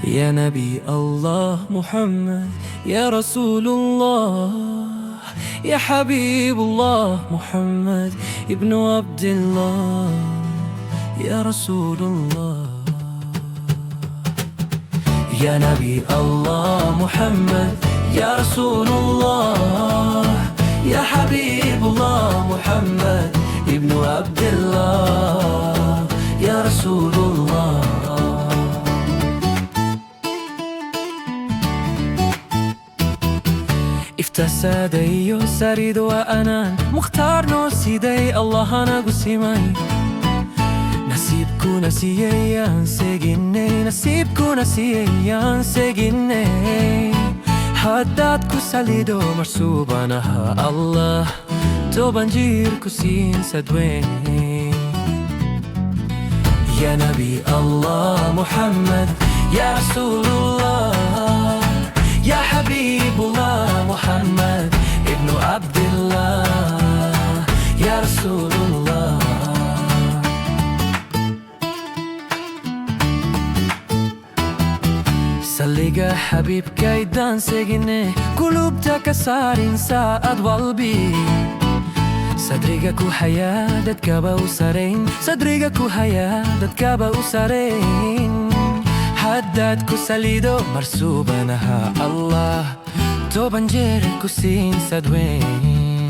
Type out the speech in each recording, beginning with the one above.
يا نبي الله محمد، يا رسول الله، يا حبيب الله محمد ابن عبد الله، يا رسول الله. يا نبي الله محمد، يا رسول الله، يا حبيب الله محمد ابن عبد الله، يا رسول الله. افتسادي سريد وأنا مختار نوسيدي الله أنا قسيمي نسيبكو نسيان سجني نسيبكو نسيان سجني حداتكو ساليدو مرسوبانها الله توبانجيركو سين سدوين. يا نبي الله محمد، يا رسول الله، يا حبيب الله محمد ابن عبد الله، يا رسول الله. سلقى حبيب كيدان سجنه قلوبتك صارين ساعد قلبي صدرك حياتك كبا وسرين صدرك حياتك كبا وسرين حداتكو ساليدو مرسوبانها الله توبانجيركو سين سدوين.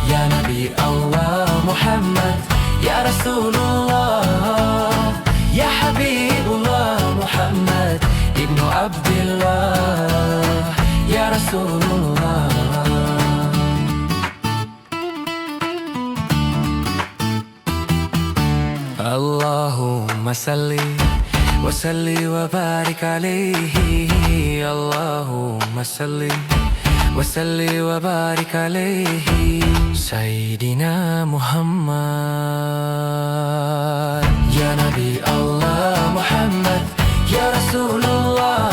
يا نبي الله محمد، يا رسول الله، يا حبيب الله محمد ابن عبد الله، يا رسول الله. اللهم صل وسلم وبارك عليه، اللهم صل وسلم وبارك عليه سيدنا محمد. يا نبي الله محمد، يا رسول الله،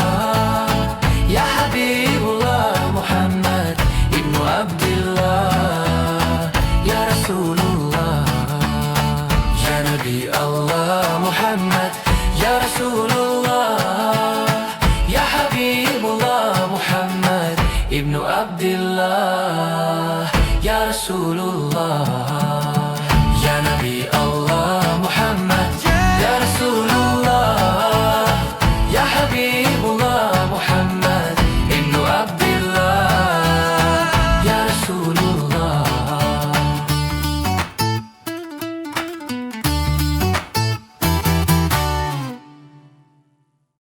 يا حبيب الله محمد ابن عبد الله، يا رسول الله. يا نبي الله محمد، يا رسول الله،